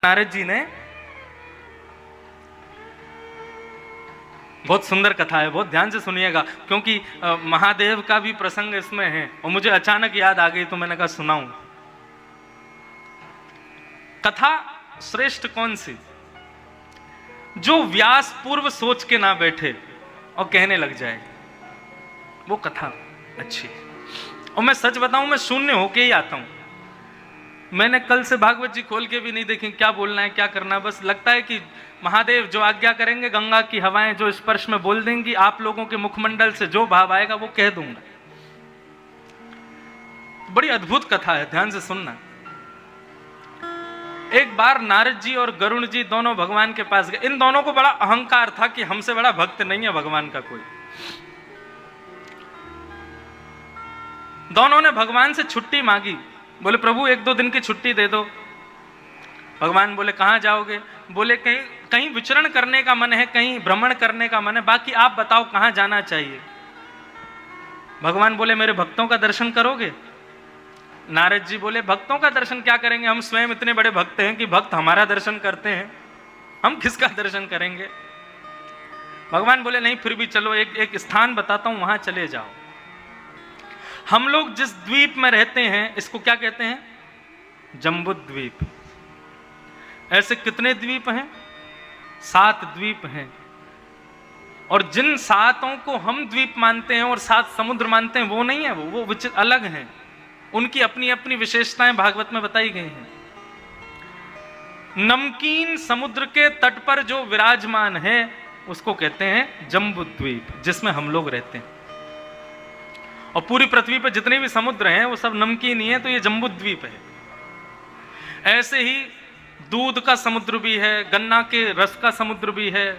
नारद जी ने, बहुत सुंदर कथा है, बहुत ध्यान से सुनिएगा, क्योंकि महादेव का भी प्रसंग इसमें है और मुझे अचानक याद आ गई तो मैंने कहा सुनाऊं। कथा श्रेष्ठ कौन सी? जो व्यास पूर्व सोच के ना बैठे और कहने लग जाए, वो कथा अच्छी है। और मैं सच बताऊं, मैं शून्य होके ही आता हूं। मैंने कल से भागवत जी खोल के भी नहीं देखी क्या बोलना है क्या करना है। बस लगता है कि महादेव जो आज्ञा करेंगे, गंगा की हवाएं जो स्पर्श में बोल देंगी, आप लोगों के मुखमंडल से जो भाव आएगा वो कह दूंगा। बड़ी अद्भुत कथा है, ध्यान से सुनना। एक बार नारद जी और गरुण जी दोनों भगवान के पास गए। इन दोनों को बड़ा अहंकार था कि हमसे बड़ा भक्त नहीं है भगवान का कोई। दोनों ने भगवान से छुट्टी मांगी। बोले प्रभु 1-2 दिन की छुट्टी दे दो। भगवान बोले कहां जाओगे? बोले कहीं कहीं विचरण करने का मन है, कहीं भ्रमण करने का मन है, बाकी आप बताओ कहां जाना चाहिए। भगवान बोले मेरे भक्तों का दर्शन करोगे? नारद जी बोले भक्तों का दर्शन क्या करेंगे, हम स्वयं इतने बड़े भक्त हैं कि भक्त हमारा दर्शन करते हैं, हम किसका दर्शन करेंगे। भगवान बोले नहीं फिर भी चलो, एक स्थान बताता हूं, वहां चले जाओ। हम लोग जिस द्वीप में रहते हैं इसको क्या कहते हैं? जम्बूद्वीप। ऐसे कितने द्वीप हैं? 7 द्वीप हैं। और जिन 7 को हम द्वीप मानते हैं और 7 समुद्र मानते हैं वो नहीं है, वो अलग हैं। उनकी अपनी अपनी विशेषताएं भागवत में बताई गई हैं। नमकीन समुद्र के तट पर जो विराजमान है उसको कहते हैं जम्बूद्वीप, जिसमें हम लोग रहते हैं। और पूरी पृथ्वी पर जितने भी समुद्र हैं वो सब नमकीन ही है, तो ये जम्बूद्वीप है। ऐसे ही दूध का समुद्र भी है, गन्ना के रस का समुद्र भी है,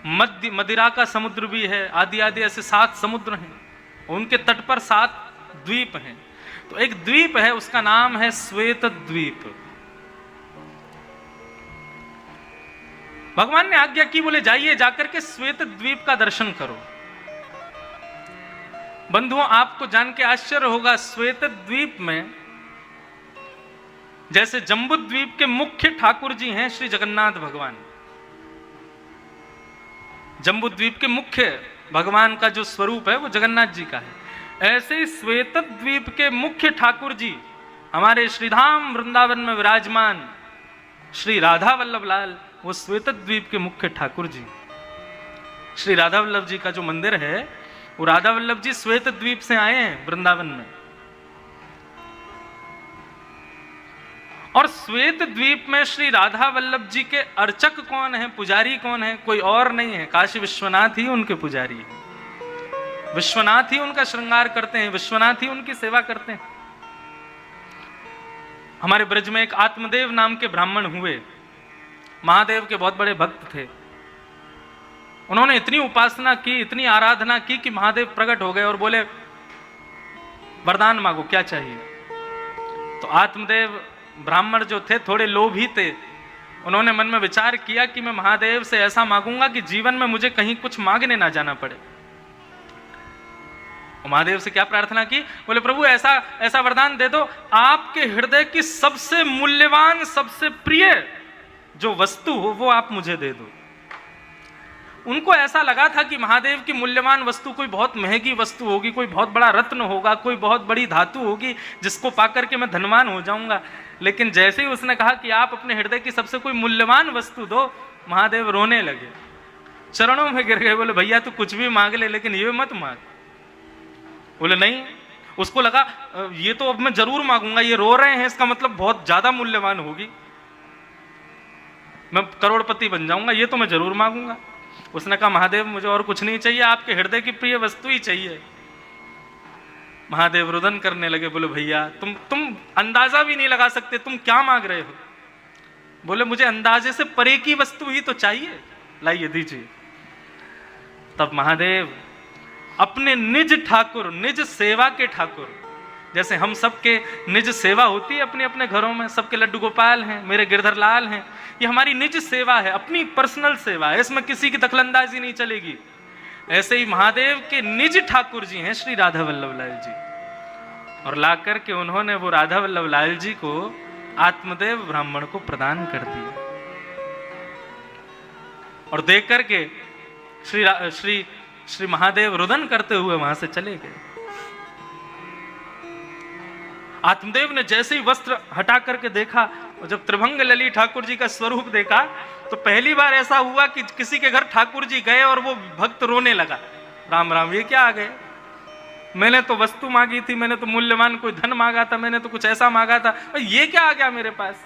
मदिरा का समुद्र भी है, आदि आदि ऐसे 7 समुद्र हैं। उनके तट पर 7 द्वीप हैं। तो एक द्वीप है, उसका नाम है श्वेत द्वीप। भगवान ने आज्ञा की, बोले जाइए जाकर के श्वेत द्वीप का दर्शन करो। बंधुओं आपको जान के आश्चर्य होगा, श्वेत द्वीप में जैसे जम्बूद्वीप के मुख्य ठाकुर जी हैं श्री जगन्नाथ भगवान। जम्बूद्वीप के मुख्य भगवान का जो स्वरूप है वो जगन्नाथ जी का है। ऐसे ही श्वेत द्वीप के मुख्य ठाकुर जी हमारे श्रीधाम वृंदावन में विराजमान श्री राधा वल्लभ लाल, वो श्वेत द्वीप के मुख्य ठाकुर जी। श्री राधा वल्लभ जी का जो मंदिर है वो राधा वल्लभ जी श्वेत द्वीप से आए हैं वृंदावन में। और श्वेत द्वीप में श्री राधा वल्लभ जी के अर्चक कौन है, पुजारी कौन है? कोई और नहीं है, काशी विश्वनाथ ही उनके पुजारी हैं। विश्वनाथ ही उनका श्रृंगार करते हैं, विश्वनाथ ही उनकी सेवा करते हैं। हमारे ब्रज में एक आत्मदेव नाम के ब्राह्मण हुए, महादेव के बहुत बड़े भक्त थे। उन्होंने इतनी उपासना की, इतनी आराधना की कि महादेव प्रकट हो गए और बोले वरदान मांगो, क्या चाहिए? तो आत्मदेव ब्राह्मण जो थे थोड़े लोभी थे। उन्होंने मन में विचार किया कि मैं महादेव से ऐसा मांगूंगा कि जीवन में मुझे कहीं कुछ मांगने ना जाना पड़े। महादेव से क्या प्रार्थना की? बोले प्रभु ऐसा ऐसा वरदान दे दो, आपके हृदय की सबसे मूल्यवान सबसे प्रिय जो वस्तु हो वो आप मुझे दे दो। उनको ऐसा लगा था कि महादेव की मूल्यवान वस्तु कोई बहुत महंगी वस्तु होगी, कोई बहुत बड़ा रत्न होगा, कोई बहुत बड़ी धातु होगी जिसको पाकर के मैं धनवान हो जाऊंगा। लेकिन जैसे ही उसने कहा कि आप अपने हृदय की सबसे कोई मूल्यवान वस्तु दो, महादेव रोने लगे, चरणों में गिर गए। बोले भैया तू कुछ भी मांग ले लेकिन ये मत मांग। बोले नहीं। उसको लगा ये तो अब मैं जरूर मांगूंगा, ये रो रहे हैं इसका मतलब बहुत ज्यादा मूल्यवान होगी, मैं करोड़पति बन जाऊंगा, ये तो मैं जरूर मांगूंगा। उसने कहा महादेव मुझे और कुछ नहीं चाहिए, आपके हृदय की प्रिय वस्तु ही चाहिए। महादेव रुदन करने लगे। बोले भैया तुम अंदाजा भी नहीं लगा सकते, तुम क्या मांग रहे हो? बोले मुझे अंदाजे से परे की वस्तु ही तो चाहिए, लाइए दीजिए। तब महादेव अपने निज ठाकुर, निज सेवा के ठाकुर, जैसे हम सबके निज सेवा होती है अपने अपने घरों में, सबके लड्डू गोपाल हैं, मेरे गिरधर लाल हैं, ये हमारी निज सेवा है, अपनी पर्सनल सेवा है, इसमें किसी की दखलंदाजी नहीं चलेगी। ऐसे ही महादेव के निज ठाकुर जी हैं श्री राधा वल्लभ लाल जी। और ला करके उन्होंने वो राधा वल्लभ लाल जी को आत्मदेव ब्राह्मण को प्रदान कर दिया। और देख करके श्री महादेव रुदन करते हुए वहां से चले गए। आत्मदेव ने जैसे ही वस्त्र हटा करके देखा, और जब त्रिभंग लली ठाकुर जी का स्वरूप देखा, तो पहली बार ऐसा हुआ कि किसी के घर ठाकुर जी गए और वो भक्त रोने लगा, राम राम ये क्या आ गए, मैंने तो वस्तु मांगी थी, मैंने तो मूल्यवान कोई धन मांगा था, मैंने तो कुछ ऐसा मांगा था, ये क्या आ गया मेरे पास।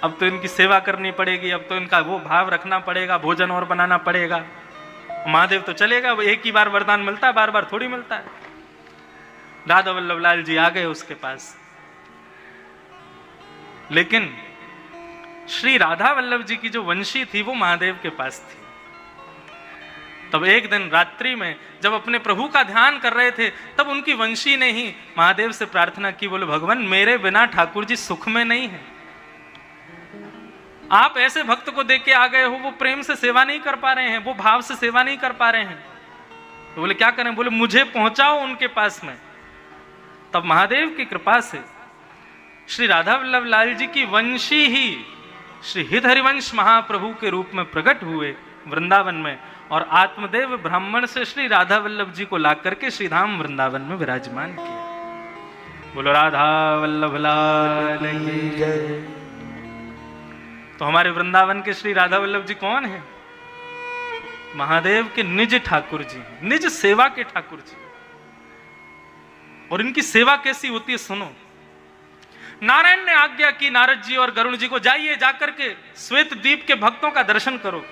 अब तो इनकी सेवा करनी पड़ेगी, अब तो इनका वो भाव रखना पड़ेगा, भोजन और बनाना पड़ेगा। महादेव तो चलेगा, वो एक ही बार वरदान मिलता है, बार बार थोड़ी मिलता है। राधा वल्लभ लाल जी आ गए उसके पास, लेकिन श्री राधा वल्लभ जी की जो वंशी थी वो महादेव के पास थी। तब एक दिन रात्रि में जब अपने प्रभु का ध्यान कर रहे थे, तब उनकी वंशी ने ही महादेव से प्रार्थना की, बोले भगवान मेरे बिना ठाकुर जी सुख में नहीं है, आप ऐसे भक्त को देख के आ गए हो, वो प्रेम से सेवा नहीं कर पा रहे हैं, वो भाव से सेवा नहीं कर पा रहे हैं, तो बोले क्या करें, बोले मुझे पहुंचाओ उनके पास में। तब महादेव की कृपा से श्री राधा वल्लभ लाल जी की वंशी ही श्री हित हरिवंश महाप्रभु के रूप में प्रकट हुए वृंदावन में, और आत्मदेव ब्राह्मण से श्री राधा वल्लभ जी को ला करके श्री धाम वृंदावन में विराजमान किया। बोलो राधा वल्लभ लाल की जय। तो हमारे वृंदावन के श्री राधा वल्लभ जी कौन है? महादेव के निज ठाकुर जी, निज सेवा के ठाकुर जी। और इनकी सेवा कैसी होती है सुनो। नारायण ने आज्ञा की नारद जी और गरुड़ जी को, जाइए जाकर के श्वेत द्वीप के भक्तों का दर्शन करो।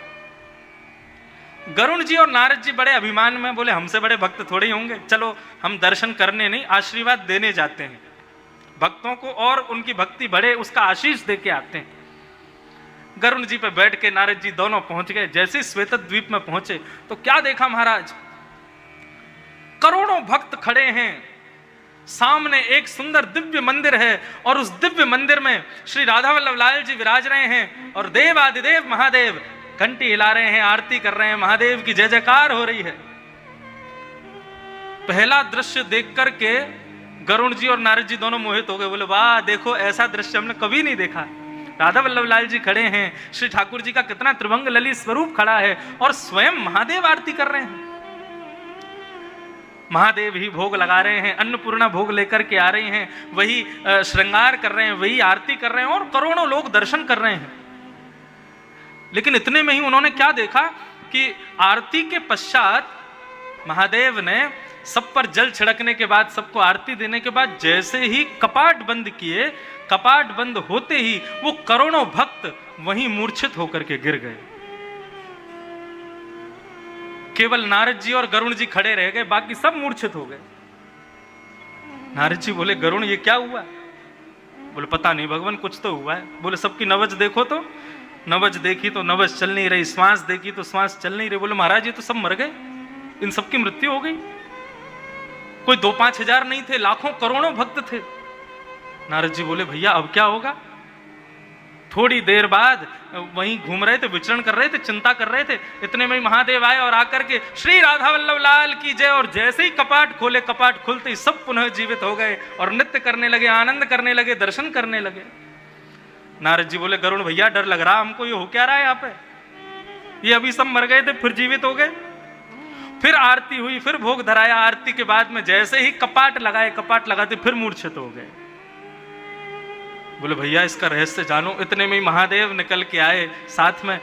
गरुड़ जी और नारद जी बड़े अभिमान में बोले, हमसे बड़े भक्त थोड़े ही होंगे, चलो हम दर्शन करने नहीं आशीर्वाद देने जाते हैं भक्तों को, और उनकी भक्ति बढ़े उसका आशीष दे के आते हैं। गरुड़ जी पे बैठ के नारद जी दोनों पहुंच गए। जैसे श्वेत द्वीप में पहुंचे तो क्या देखा महाराज, करोड़ों भक्त खड़े हैं, सामने एक सुंदर दिव्य मंदिर है, और उस दिव्य मंदिर में श्री राधा वल्लभ लाल जी विराज रहे हैं, और देव आदिदेव महादेव घंटी हिला रहे हैं, आरती कर रहे हैं, महादेव की जय जयकार हो रही है। पहला दृश्य देख करके गरुड़ जी और नारद जी दोनों मोहित हो गए, बोले वाह देखो ऐसा दृश्य हमने कभी नहीं देखा। राधा वल्लभ लाल जी खड़े हैं, श्री ठाकुर जी का कितना त्रिभंग ललित स्वरूप खड़ा है, और स्वयं महादेव आरती कर रहे हैं। महादेव ही भोग लगा रहे हैं, अन्नपूर्णा भोग लेकर के आ रही हैं, वही श्रृंगार कर रहे हैं, वही आरती कर रहे हैं, और करोड़ों लोग दर्शन कर रहे हैं। लेकिन इतने में ही उन्होंने क्या देखा कि आरती के पश्चात महादेव ने सब पर जल छिड़कने के बाद, सबको आरती देने के बाद, जैसे ही कपाट बंद किए, कपाट बंद होते ही वो करोड़ों भक्त वहीं मूर्छित होकर के गिर गए। केवल नारद जी और गरुड़ जी खड़े रह गए, बाकी सब मूर्छित हो गए। नारद जी बोले गरुड़ ये क्या हुआ? बोले पता नहीं भगवान कुछ तो हुआ है। बोले सबकी नवज देखो, तो नवज देखी तो नवज चल नहीं रही, श्वास देखी तो श्वास चल नहीं रही। बोले महाराज ये तो सब मर गए, इन सबकी मृत्यु हो गई। कोई 2-5 हजार नहीं थे, लाखों करोड़ों भक्त थे। नारद जी बोले भैया अब क्या होगा? थोड़ी देर बाद वहीं घूम रहे थे, विचरण कर रहे थे, चिंता कर रहे थे, इतने में महादेव आए और आकर के श्री राधा वल्लभ लाल की जय, और जैसे ही कपाट खोले, कपाट खुलते ही सब पुनः जीवित हो गए और नृत्य करने लगे, आनंद करने लगे, दर्शन करने लगे। नारद जी बोले गरुड़ भैया डर लग रहा हमको, ये हो क्या रहा है यहाँ पे? ये अभी सब मर गए थे फिर जीवित हो गए। फिर आरती हुई, फिर भोग धराया, आरती के बाद में जैसे ही कपाट लगाए, कपाट लगाते फिर मूर्छित हो गए। बोले भैया इसका रहस्य जानो। इतने में महादेव निकल के आए, साथ में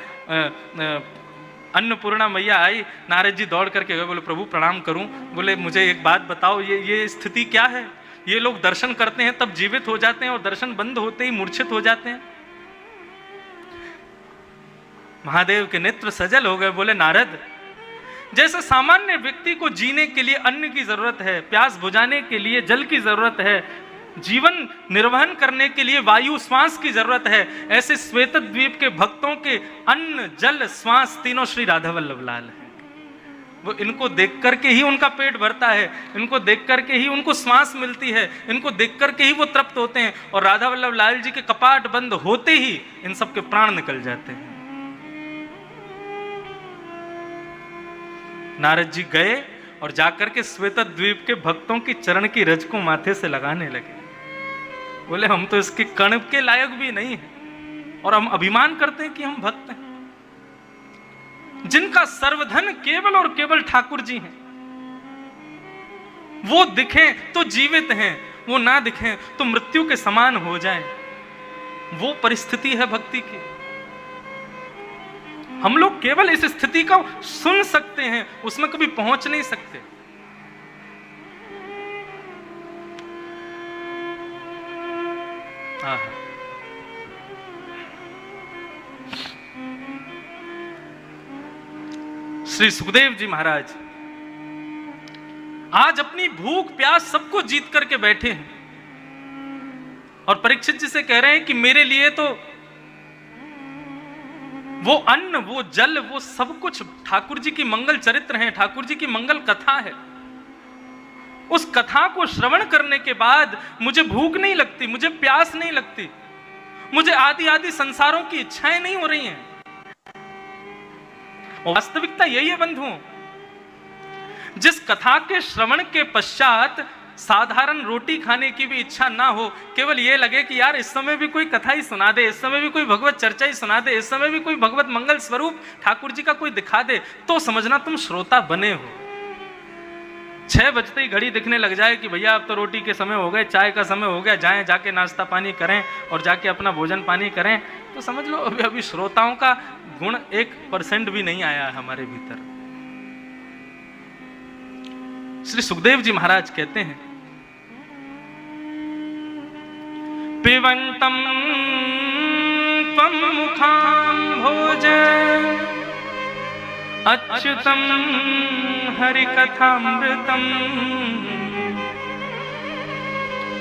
अन्नपूर्णा मैया आई। नारद जी दौड़ करके गए, बोले प्रभु प्रणाम करूं। बोले मुझे एक बात बताओ, ये स्थिति क्या है? ये लोग दर्शन करते हैं तब जीवित हो जाते हैं, और दर्शन बंद होते ही मूर्छित हो जाते हैं। महादेव के नेत्र सजल हो गए। बोले नारद जैसे सामान्य व्यक्ति को जीने के लिए अन्न की जरूरत है, प्यास बुझाने के लिए जल की जरूरत है, जीवन निर्वहन करने के लिए वायु श्वास की जरूरत है, ऐसे श्वेत द्वीप के भक्तों के अन्न जल श्वास तीनों श्री राधा वल्लभ लाल है। वो इनको देख करके ही उनका पेट भरता है, इनको देख करके ही उनको श्वास मिलती है, इनको देख करके ही वो तृप्त होते हैं, और राधा वल्लभ लाल जी के कपाट बंद होते ही इन सबके प्राण निकल जाते हैं। नारद जी गए और जाकर के श्वेत द्वीप के भक्तों की चरण की रज को माथे से लगाने लगे। बोले हम तो इसके कण के लायक भी नहीं हैं, और हम अभिमान करते हैं कि हम भक्त हैं। जिनका सर्वधन केवल और केवल ठाकुर जी हैं, वो दिखें तो जीवित हैं, वो ना दिखें तो मृत्यु के समान हो जाएं, वो परिस्थिति है भक्ति की। हम लोग केवल इस स्थिति को सुन सकते हैं, उसमें कभी पहुंच नहीं सकते। श्री सुखदेव जी महाराज आज अपनी भूख प्यास सबको जीत करके बैठे हैं और परीक्षित जी से कह रहे हैं कि मेरे लिए तो वो अन्न, वो जल, वो सब कुछ ठाकुर जी की मंगल चरित्र हैं, ठाकुर जी की मंगल कथा है। उस कथा को श्रवण करने के बाद मुझे भूख नहीं लगती, मुझे प्यास नहीं लगती, मुझे आदि आदि संसारों की इच्छाएं नहीं हो रही हैं। वास्तविकता यही है बंधुओं, जिस कथा के श्रवण के पश्चात साधारण रोटी खाने की भी इच्छा ना हो, केवल यह लगे कि यार इस समय भी कोई कथा ही सुना दे, इस समय भी कोई भगवत चर्चा ही सुना दे, इस समय भी कोई भगवत मंगल स्वरूप ठाकुर जी का कोई दिखा दे, तो समझना तुम श्रोता बने हो। 6 बजते ही घड़ी दिखने लग जाए कि भैया अब तो रोटी के समय हो गए, चाय का समय हो गया, जाएं जाके नाश्ता पानी करें और जाके अपना भोजन पानी करें, तो समझ लो अभी श्रोताओं का गुण 1% भी नहीं आया है हमारे भीतर। श्री सुखदेव जी महाराज कहते हैं, पिबंतम त्वं मुखाम्भोज अच्युतम हरिकथामृतम।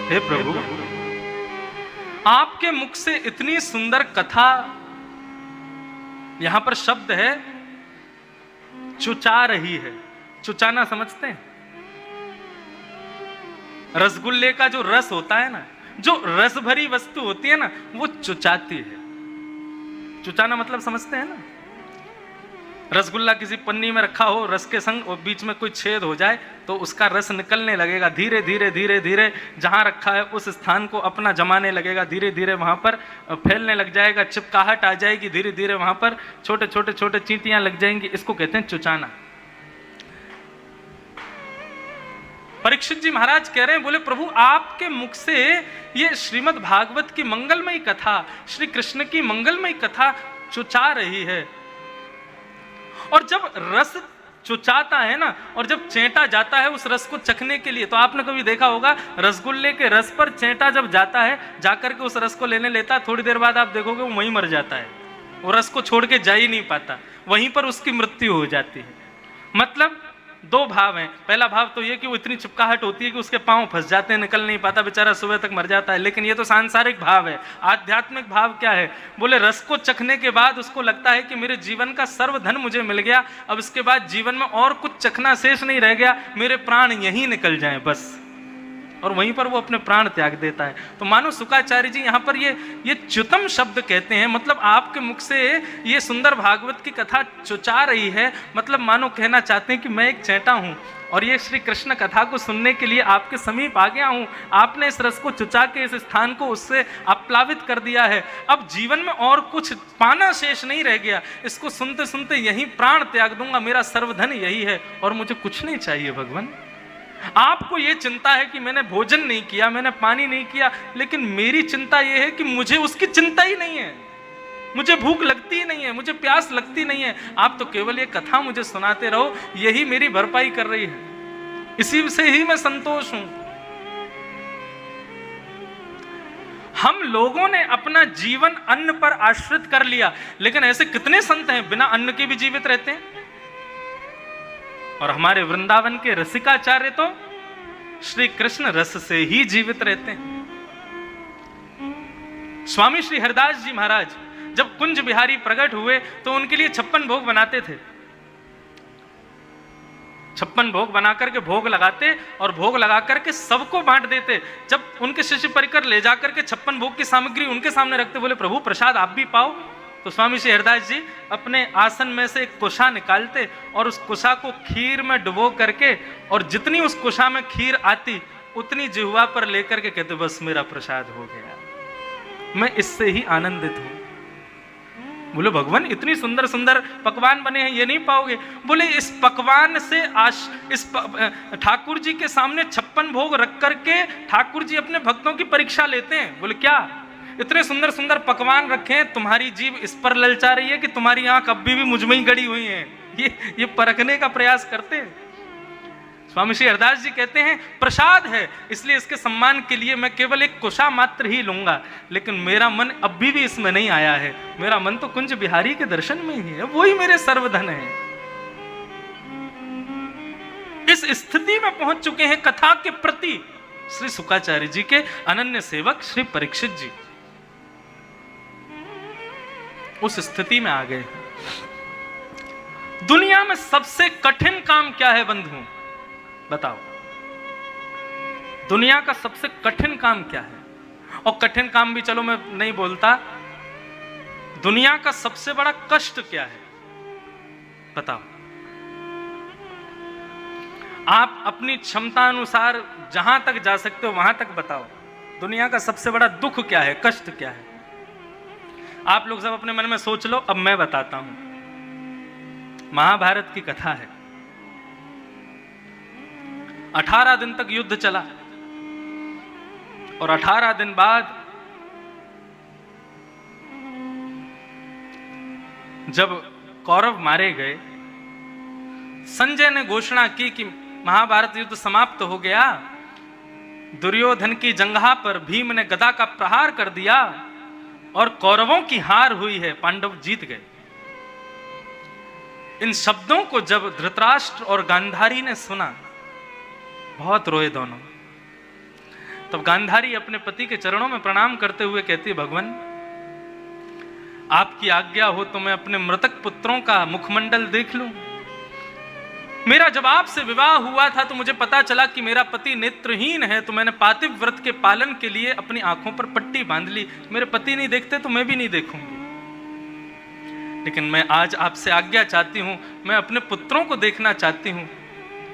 हे प्रभु, आपके मुख से इतनी सुंदर कथा, यहां पर शब्द है चुचा रही है। चुचाना समझते हैं? रसगुल्ले का जो रस होता है ना, जो रस भरी वस्तु होती है ना, वो चुचाती है। चुचाना मतलब समझते हैं ना? रसगुल्ला किसी पन्नी में रखा हो रस के संग और बीच में कोई छेद हो जाए तो उसका रस निकलने लगेगा, धीरे धीरे धीरे धीरे जहां रखा है उस स्थान को अपना जमाने लगेगा, धीरे धीरे वहां पर फैलने लग जाएगा, चिपकाहट आ जाएगी, धीरे धीरे वहां पर छोटे छोटे छोटे चींटियां लग जाएंगी। इसको कहते हैं चुचाना। परीक्षित जी महाराज कह रहे हैं, बोले प्रभु आपके मुख से ये श्रीमद् भागवत की मंगलमयी कथा, श्री कृष्ण की मंगलमयी कथा चुचा रही है। और जब रस चुचाता है ना, और जब चेंटा जाता है उस रस को चखने के लिए, तो आपने कभी देखा होगा रसगुल्ले के रस पर चेंटा जब जाता है, जाकर के उस रस को लेने लेता है, थोड़ी देर बाद आप देखोगे वो वहीं मर जाता है, वो रस को छोड़ के जा ही नहीं पाता, वहीं पर उसकी मृत्यु हो जाती है। मतलब 2 भाव हैं। पहला भाव तो ये कि वो इतनी चिपकाहट होती है कि उसके पांव फंस जाते हैं, निकल नहीं पाता, बेचारा सुबह तक मर जाता है। लेकिन ये तो सांसारिक भाव है। आध्यात्मिक भाव क्या है? बोले रस को चखने के बाद उसको लगता है कि मेरे जीवन का सर्वधन मुझे मिल गया, अब इसके बाद जीवन में और कुछ चखना शेष नहीं रह गया, मेरे प्राण यहीं निकल जाएं बस, और वहीं पर वो अपने प्राण त्याग देता है। तो मानो शुकाचार्य जी यहाँ पर ये च्युतम शब्द कहते हैं, मतलब आपके मुख से ये सुंदर भागवत की कथा चुचा रही है, मतलब मानो कहना चाहते हैं कि मैं एक चेंटा हूँ और ये श्री कृष्ण कथा को सुनने के लिए आपके समीप आ गया हूँ, आपने इस रस को चुचा के इस स्थान को उससे अपलावित कर दिया है, अब जीवन में और कुछ पाना शेष नहीं रह गया, इसको सुनते सुनते यही प्राण त्याग दूंगा, मेरा सर्वधन यही है और मुझे कुछ नहीं चाहिए भगवान। आपको ये चिंता है कि मैंने भोजन नहीं किया, मैंने पानी नहीं किया, लेकिन मेरी चिंता ये है कि मुझे उसकी चिंता ही नहीं है, मुझे भूख लगती ही नहीं है, मुझे प्यास लगती नहीं है, आप तो केवल ये कथा मुझे सुनाते रहो, यही मेरी भरपाई कर रही है, इसी से ही मैं संतोष हूं। हम लोगों ने अपना जीवन अन्न पर आश्रित कर लिया, लेकिन ऐसे कितने संत हैं बिना अन्न के भी जीवित रहते हैं। और हमारे वृंदावन के रसिकाचार्य तो श्री कृष्ण रस से ही जीवित रहते हैं। स्वामी श्री हरिदास जी महाराज जब कुंज बिहारी प्रकट हुए तो उनके लिए 56 भोग बनाते थे। 56 भोग बना करके भोग लगाते और भोग लगा करके सबको बांट देते। जब उनके शिष्य परिकर ले जाकर के 56 भोग की सामग्री उनके सामने रखते, बोले प्रभु प्रसाद आप भी पाओ, तो स्वामी श्री हरिदास जी अपने आसन में से एक कुशा निकालते और उस कुशा को खीर में डुबो करके, और जितनी उस कुशा में खीर आती उतनी जिह्वा पर लेकर के कहते बस मेरा प्रसाद हो गया, मैं इससे ही आनंदित हूं। बोले भगवान इतनी सुंदर सुंदर पकवान बने हैं, ये नहीं पाओगे? बोले इस पकवान से ठाकुर जी के सामने 56 भोग रख करके ठाकुर जी अपने भक्तों की परीक्षा लेते हैं। बोले क्या? इतने सुंदर सुंदर पकवान रखे हैं, तुम्हारी जीभ इस पर ललचा रही है कि तुम्हारी आंख अभी भी मुझ में ही गड़ी हुई है, ये परखने का प्रयास करते हैं। स्वामी श्री हरदास जी कहते हैं प्रसाद है, इसलिए इसके सम्मान के लिए मैं केवल एक कोशा मात्र ही लूंगा, लेकिन मेरा मन अभी भी इसमें नहीं आया है। मेरा मन तो कुंज बिहारी के दर्शन में ही है, वही मेरे सर्वधन है। इस स्थिति में पहुंच चुके हैं कथा के प्रति श्री शुकाचार्य जी के अनन्य सेवक श्री परीक्षित जी। उस स्थिति में आ गए। दुनिया में सबसे कठिन काम क्या है बंधुओं? बताओ, दुनिया का सबसे कठिन काम क्या है? और कठिन काम भी चलो मैं नहीं बोलता, दुनिया का सबसे बड़ा कष्ट क्या है? बताओ। आप अपनी क्षमता अनुसार जहां तक जा सकते हो वहां तक बताओ, दुनिया का सबसे बड़ा दुख क्या है, कष्ट क्या है? आप लोग सब अपने मन में सोच लो, अब मैं बताता हूं। महाभारत की कथा है। 18 दिन तक युद्ध चला और 18 दिन बाद जब कौरव मारे गए, संजय ने घोषणा की कि महाभारत युद्ध समाप्त हो गया। दुर्योधन की जंघा पर भीम ने गदा का प्रहार कर दिया और कौरवों की हार हुई है, पांडव जीत गए। इन शब्दों को जब धृतराष्ट्र और गांधारी ने सुना, बहुत रोए दोनों। तब गांधारी अपने पति के चरणों में प्रणाम करते हुए कहती है, भगवान आपकी आज्ञा हो तो मैं अपने मृतक पुत्रों का मुखमंडल देख लूं। मेरा जब आपसे विवाह हुआ था तो मुझे पता चला कि मेरा पति नेत्रहीन है, तो मैंने पातिव व्रत के पालन के लिए अपनी आंखों पर पट्टी बांध ली। मेरे पति नहीं देखते तो मैं भी नहीं देखूंगी, लेकिन मैं आज आपसे आज्ञा चाहती हूं, मैं अपने पुत्रों को देखना चाहती हूं।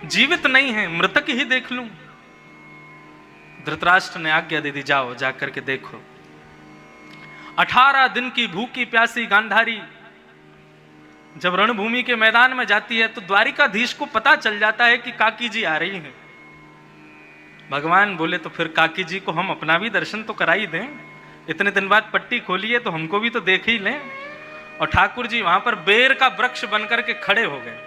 जीवित नहीं है, मृतक ही देख लूं। धृतराष्ट्र ने आज्ञा दे दी, जाओ जाकर के देखो। 18 दिन की भूखी प्यासी गांधारी जब रणभूमि के मैदान में जाती है तो द्वारिकाधीश को पता चल जाता है कि काकी जी आ रही हैं। भगवान बोले तो फिर काकी जी को हम अपना भी दर्शन तो करा ही दें, इतने दिन बाद पट्टी खोली है तो हमको भी तो देख ही लें। और ठाकुर जी वहां पर बेर का वृक्ष बनकर के खड़े हो गए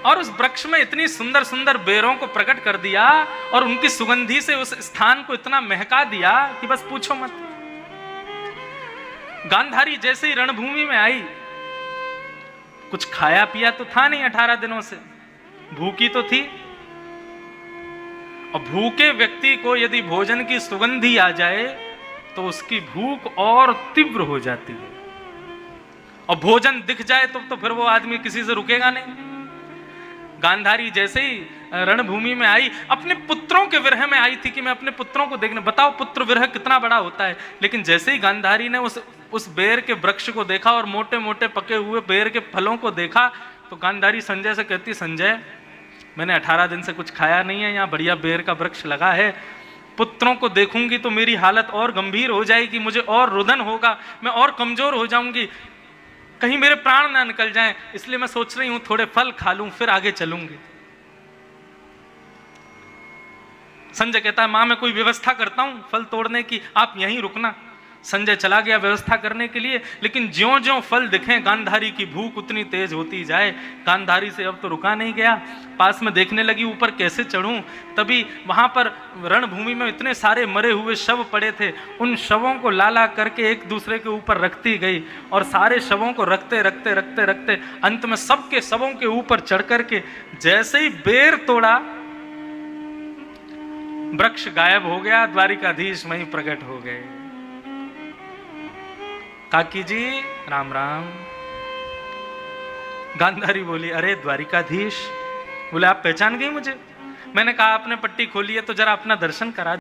और उस वृक्ष में इतनी सुंदर सुंदर बेरों को प्रकट कर दिया और उनकी सुगंधी से उस स्थान को इतना महका दिया कि बस पूछो मत। गांधारी जैसे ही रणभूमि में आई, कुछ खाया पिया तो था नहीं, 18 दिनों से भूखी तो थी। और भूखे व्यक्ति को यदि भोजन की सुगंधी आ जाए तो उसकी भूख और तीव्र हो जाती है, और भोजन दिख जाए तो फिर वो आदमी किसी से रुकेगा नहीं। गांधारी जैसे ही रणभूमि में आई, अपने पुत्रों के विरह में आई थी कि मैं अपने पुत्रों को देखने। बताओ पुत्र विरह कितना बड़ा होता है। लेकिन जैसे ही गांधारी ने उस बेर के वृक्ष को देखा और मोटे मोटे पके हुए बेर के फलों को देखा, तो गांधारी संजय से कहती, संजय मैंने 18 दिन से कुछ खाया नहीं है, यहाँ बढ़िया बेर का वृक्ष लगा है, पुत्रों को देखूंगी तो मेरी हालत और गंभीर हो जाएगी, मुझे और रुदन होगा, मैं और कमजोर हो जाऊंगी, कहीं मेरे प्राण ना निकल जाएं, इसलिए मैं सोच रही हूं थोड़े फल खा लूं फिर आगे चलूंगी। संजय कहता है, मां मैं कोई व्यवस्था करता हूं फल तोड़ने की, आप यहीं रुकना। संजय चला गया व्यवस्था करने के लिए, लेकिन ज्यों ज्यों फल दिखे गांधारी की भूख उतनी तेज होती जाए। गांधारी से अब तो रुका नहीं गया, पास में देखने लगी ऊपर कैसे चढ़ूं। तभी वहां पर रणभूमि में इतने सारे मरे हुए शव पड़े थे, उन शवों को लाला करके एक दूसरे के ऊपर रखती गई और सारे शवों को रखते रखते रखते रखते अंत में सबके शवों के ऊपर चढ़ करके जैसे ही बेर तोड़ा, वृक्ष गायब हो गया, द्वारिकाधीश वहीं प्रकट हो गए। काकी जी राम राम। गांधारी बोली, अरे द्वारिकाधीश। बोले आप पहचान गई मुझे? मैंने कहा आपने पट्टी खोली है तो जरा अपना दर्शन करा